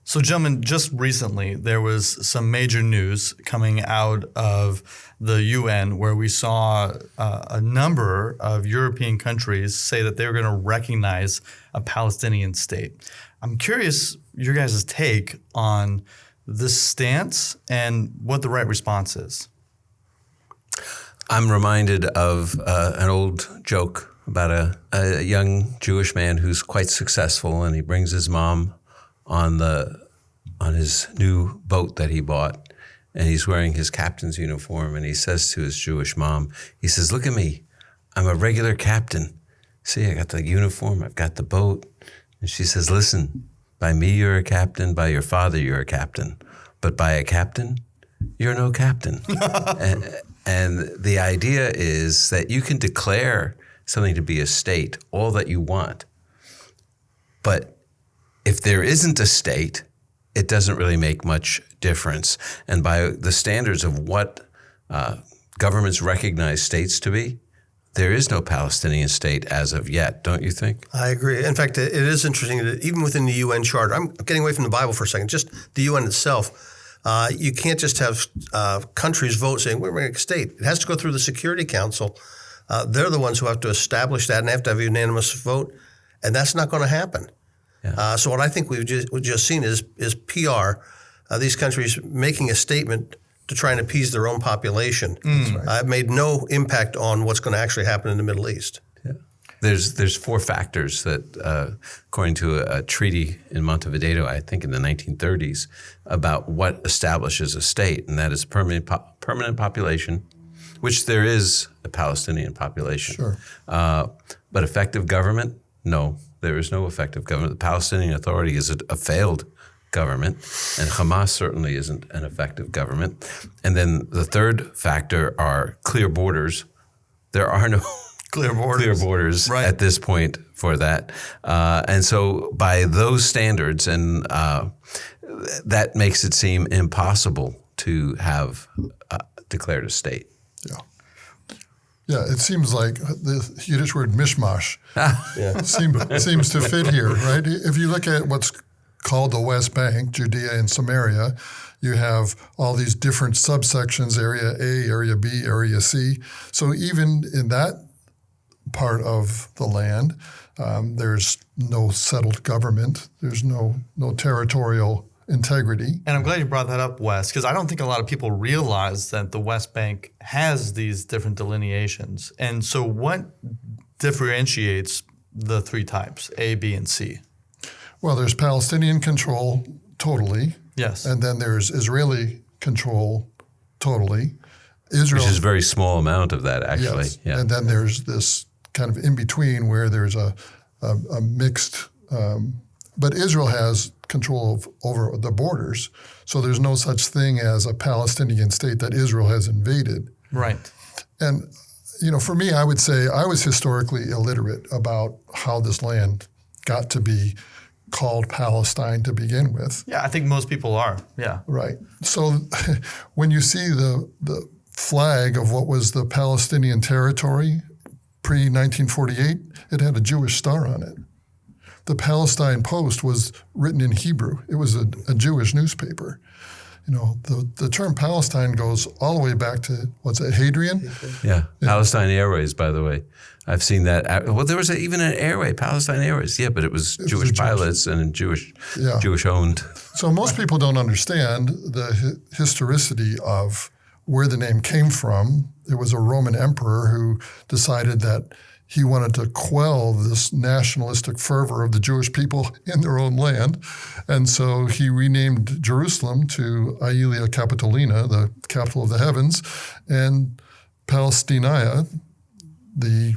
So, gentlemen, just recently there was some major news coming out of the UN where we saw a number of European countries say that they were going to recognize a Palestinian state. I'm curious your guys' take on this stance and what the right response is. I'm reminded of an old joke about a young Jewish man who's quite successful, and he brings his mom on his new boat that he bought, and he's wearing his captain's uniform, and he says to his Jewish mom, he says, "Look at me, I'm a regular captain. See, I got the uniform, I've got the boat." And she says, "Listen, by me you're a captain, by your father you're a captain, but by a captain, you're no captain." and the idea is that you can declare something to be a state all that you want, but if there isn't a state, it doesn't really make much difference. And by the standards of what governments recognize states to be, there is no Palestinian state as of yet, don't you think? I agree. In fact, it is interesting that even within the UN Charter, I'm getting away from the Bible for a second, just the UN itself, you can't just have countries vote saying, we're a state. It has to go through the Security Council. They're the ones who have to establish that and have to have a unanimous vote, and that's not going to happen. Yeah. So what I think we've just seen is PR, these countries making a statement to try and appease their own population. Right. Made no impact on what's going to actually happen in the Middle East. Yeah. There's four factors that, according to a treaty in Montevideo, I think in the 1930s, about what establishes a state, and that is permanent population, which there is a Palestinian population. Sure. But effective government, no. There is no effective government. The Palestinian Authority is a failed government, and Hamas certainly isn't an effective government. And then the third factor are clear borders. There are no clear borders right. at this point for that. And so by those standards, and that makes it seem impossible to have declared a state. Yeah. Yeah, it seems like the Yiddish word mishmash seems to fit here, right? If you look at what's called the West Bank, Judea and Samaria, you have all these different subsections, Area A, Area B, Area C. So even in that part of the land, there's no settled government. There's no territorial integrity. And I'm glad you brought that up, Wes, because I don't think a lot of people realize that the West Bank has these different delineations. And so what differentiates the three types, A, B, and C? Well, there's Palestinian control totally. Yes. And then there's Israeli control totally. Israel, which is a very small amount of that, actually. Yes. Yeah. And then there's this kind of in-between where there's a mixed, but Israel has control over the borders. So there's no such thing as a Palestinian state that Israel has invaded. Right. And, for me, I would say I was historically illiterate about how this land got to be called Palestine to begin with. Yeah, I think most people are. Yeah. Right. So when you see the flag of what was the Palestinian territory pre-1948, it had a Jewish star on it. The Palestine Post was written in Hebrew. It was a Jewish newspaper. The term Palestine goes all the way back to, what's it, Hadrian? Yeah, Palestine Airways, by the way. I've seen that. Well, there was even an airway, Palestine Airways. Yeah, but it was Jewish pilots and Jewish owned. So most people don't understand the historicity of where the name came from. There was a Roman emperor who decided that he wanted to quell this nationalistic fervor of the Jewish people in their own land. And so he renamed Jerusalem to Aelia Capitolina, the capital of the heavens, and Palestinia, the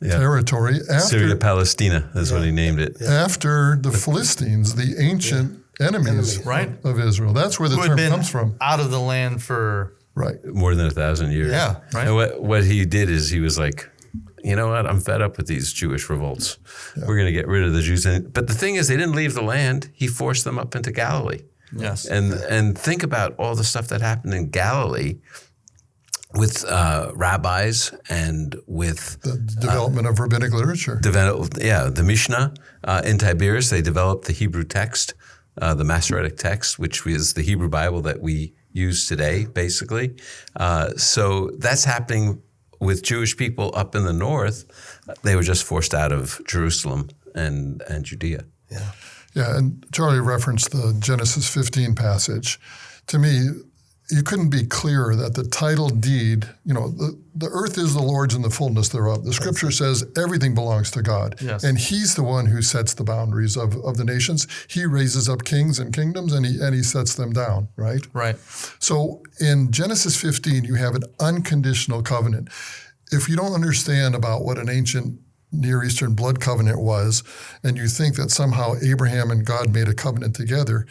territory. Syria Palestina is what he named it. After the Philistines, the ancient enemies of Israel. That's where the term comes from. Out of the land for more than 1,000 years. Yeah, right. And what he did is he was like, you know what? I'm fed up with these Jewish revolts. Yeah. We're going to get rid of the Jews. But the thing is, they didn't leave the land. He forced them up into Galilee. Yes. And think about all the stuff that happened in Galilee with rabbis and with the development of rabbinic literature. The Mishnah in Tiberias, they developed the Hebrew text the Masoretic text, which is the Hebrew Bible that we use today, basically. So that's happening with Jewish people up in the north. They were just forced out of Jerusalem and Judea. Yeah. Yeah, and Charlie referenced the Genesis 15 passage. To me, you couldn't be clearer that the title deed, the earth is the Lord's and the fullness thereof. The scripture says everything belongs to God. Yes. And he's the one who sets the boundaries of the nations. He raises up kings and kingdoms and he sets them down, right? Right. So in Genesis 15, you have an unconditional covenant. If you don't understand about what an ancient Near Eastern blood covenant was, and you think that somehow Abraham and God made a covenant together,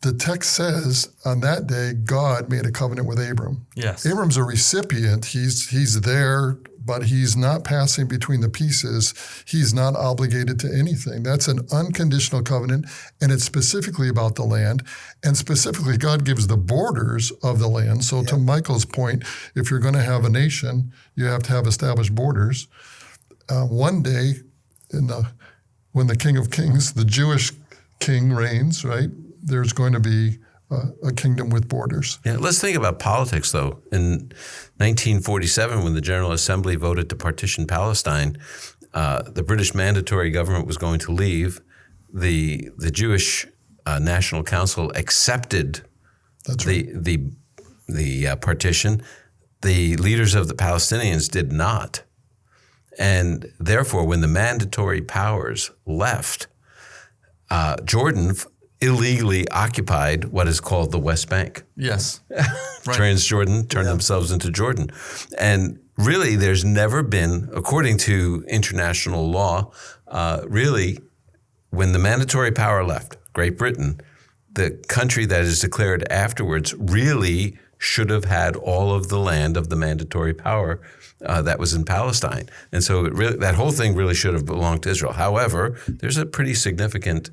the text says on that day, God made a covenant with Abram. Yes. Abram's a recipient. He's there, but he's not passing between the pieces. He's not obligated to anything. That's an unconditional covenant, and it's specifically about the land. And specifically, God gives the borders of the land. So to Michael's point, if you're going to have a nation, you have to have established borders. One day, when the King of Kings, the Jewish king reigns, right? There's going to be a kingdom with borders. Yeah, let's think about politics, though. In 1947, when the General Assembly voted to partition Palestine, the British mandatory government was going to leave. The Jewish National Council accepted the partition. The leaders of the Palestinians did not. And therefore, when the mandatory powers left, Jordan illegally occupied what is called the West Bank. Yes. Right. Transjordan turned themselves into Jordan. And really, there's never been, according to international law, really, when the mandatory power left, Great Britain, the country that is declared afterwards really should have had all of the land of the mandatory power that was in Palestine. And so that whole thing really should have belonged to Israel. However, there's a pretty significant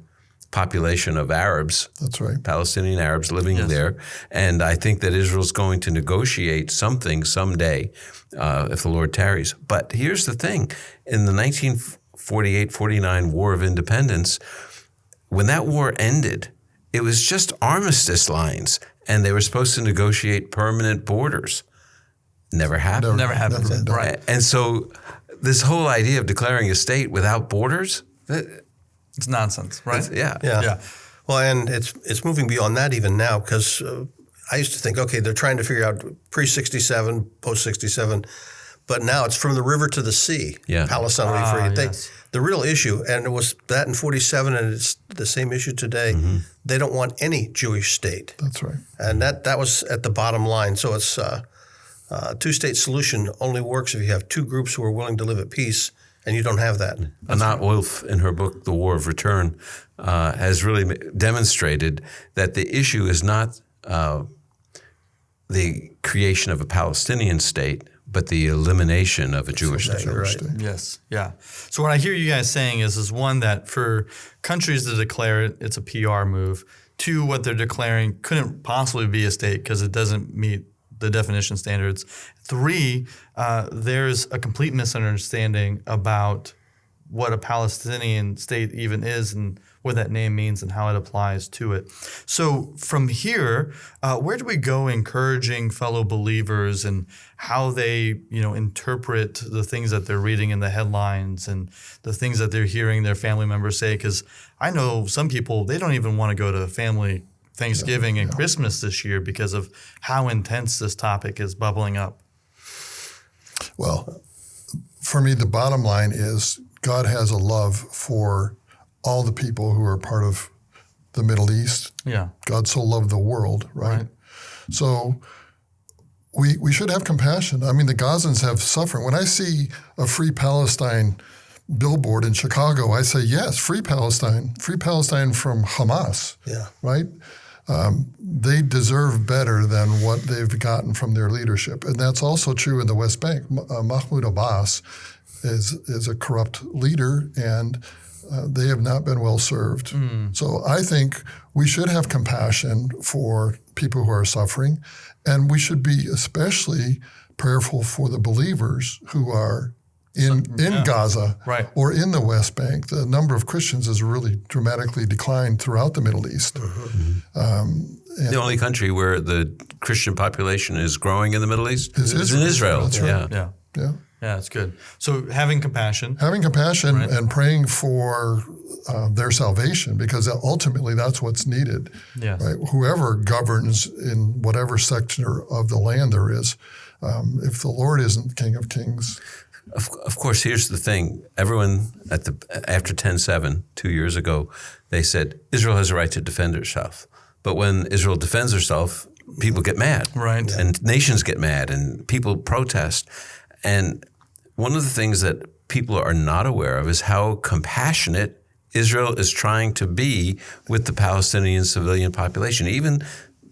population of Arabs, that's right, Palestinian Arabs living there. And I think that Israel's going to negotiate something someday if the Lord tarries. But here's the thing. In the 1948-49 War of Independence, when that war ended, it was just armistice lines, and they were supposed to negotiate permanent borders. Never happened. Never happened. Right. And so this whole idea of declaring a state without borders, it's nonsense, right? Yeah. Well, and it's moving beyond that even now, because I used to think, okay, they're trying to figure out pre-67, post-67, but now it's from the river to the sea. Yeah. Palestine will be free. Yes. The real issue, and it was that in 47, and it's the same issue today, they don't want any Jewish state. That's right. And that was at the bottom line. So it's two-state solution only works if you have two groups who are willing to live at peace, and you don't have that. Anat Wolf, in her book, The War of Return, has really demonstrated that the issue is not the creation of a Palestinian state, but the elimination of a Jewish state. Right. Yes. Yeah. So what I hear you guys saying is one, that for countries to declare it, it's a PR move. Two, what they're declaring couldn't possibly be a state because it doesn't meet the definition standards. Three, there's a complete misunderstanding about what a Palestinian state even is and what that name means and how it applies to it. So from here, where do we go encouraging fellow believers and how they, interpret the things that they're reading in the headlines and the things that they're hearing their family members say? Because I know some people, they don't even want to go to family Thanksgiving and Christmas this year because of how intense this topic is bubbling up. Well, for me, the bottom line is God has a love for all the people who are part of the Middle East. Yeah. God so loved the world, right? So we should have compassion. I mean, the Gazans have suffering. When I see a Free Palestine billboard in Chicago, I say, yes, free Palestine from Hamas, right? They deserve better than what they've gotten from their leadership. And that's also true in the West Bank. Mahmoud Abbas is a corrupt leader, and they have not been well served. So I think we should have compassion for people who are suffering, and we should be especially prayerful for the believers who are in Gaza Right. or in the West Bank. The number of Christians has really dramatically declined throughout the Middle East. The only country where the Christian population is growing in the Middle East Is is in Israel. That's right. Yeah. Yeah. Yeah, it's good. So having compassion. Having compassion and praying for their salvation, because ultimately that's what's needed. Yes. Right? Whoever governs in whatever sector of the land there is, if the Lord isn't King of Kings. Of course, here's the thing. Everyone after 10/7, 2 years ago, they said Israel has a right to defend herself. But when Israel defends herself, people get mad. Right. And nations get mad and people protest. And one of the things that people are not aware of is how compassionate Israel is trying to be with the Palestinian civilian population, even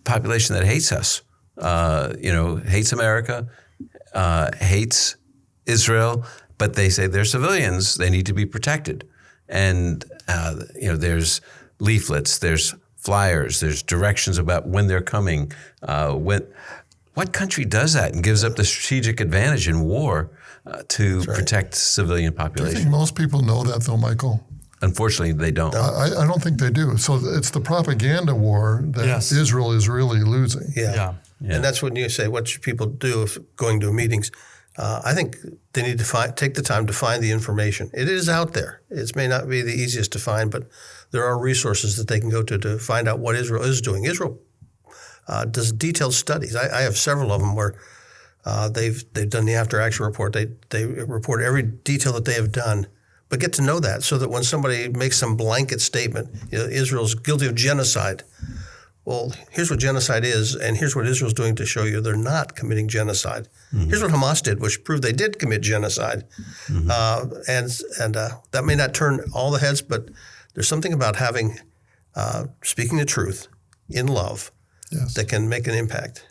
population that hates us, hates America, hates Israel, but they say they're civilians, they need to be protected. And, there's leaflets, there's flyers, there's directions about when they're coming. What country does that and gives up the strategic advantage in war to protect civilian I population? think most people know that, though, Michael. Unfortunately, they don't. I don't think they do. So it's the propaganda war that Israel is really losing. Yeah. And that's when you say, what should people do if going to meetings? I think they need to take the time to find the information. It is out there. It may not be the easiest to find, but there are resources that they can go to find out what Israel is doing. Israel does detailed studies. I have several of them where they've done the after action report. They report every detail that they have done, but get to know that so that when somebody makes some blanket statement, Israel's guilty of genocide. Well, here's what genocide is, and here's what Israel's doing to show you they're not committing genocide. Mm-hmm. Here's what Hamas did, which proved they did commit genocide. Mm-hmm. And that may not turn all the heads, but there's something about having speaking the truth in love that can make an impact.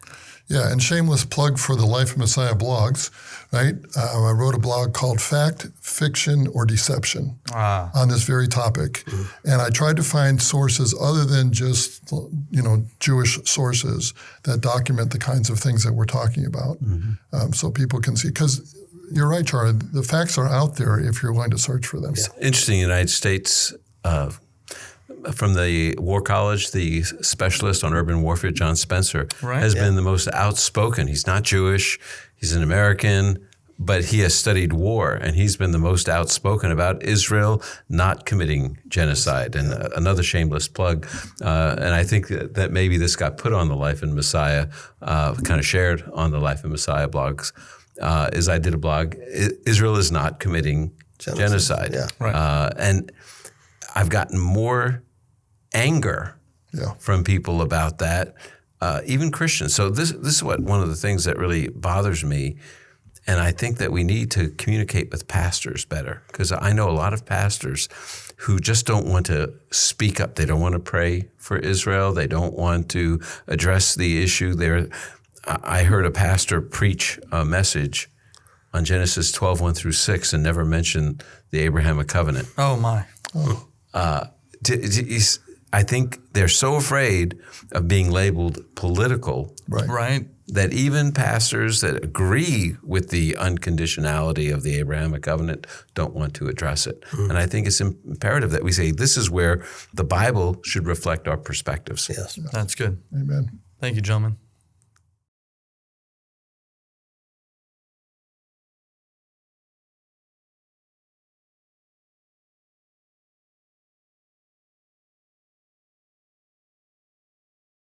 Yeah, and shameless plug for the Life of Messiah blogs, right? I wrote a blog called Fact, Fiction, or Deception on this very topic. Mm-hmm. And I tried to find sources other than just, Jewish sources that document the kinds of things that we're talking about so people can see. Because you're right, Charlie, the facts are out there if you're going to search for them. It's interesting, in the United States, from the War College, the specialist on urban warfare, John Spencer, has been the most outspoken. He's not Jewish, he's an American, but he has studied war, and he's been the most outspoken about Israel not committing genocide. And another shameless plug, and I think that maybe this got put on the Life in Messiah, kind of shared on the Life in Messiah blogs, is I did a blog, Israel is not committing genocide. And I've gotten more anger from people about that, even Christians. So this is one of the things that really bothers me. And I think that we need to communicate with pastors better, because I know a lot of pastors who just don't want to speak up. They don't want to pray for Israel. They don't want to address the issue there. I heard a pastor preach a message on Genesis 12:1-6 and never mention the Abrahamic covenant. Oh, my. I think they're so afraid of being labeled political that even pastors that agree with the unconditionality of the Abrahamic covenant don't want to address it. And I think it's imperative that we say this is where the Bible should reflect our perspectives. Yes. That's good. Amen. Thank you, gentlemen.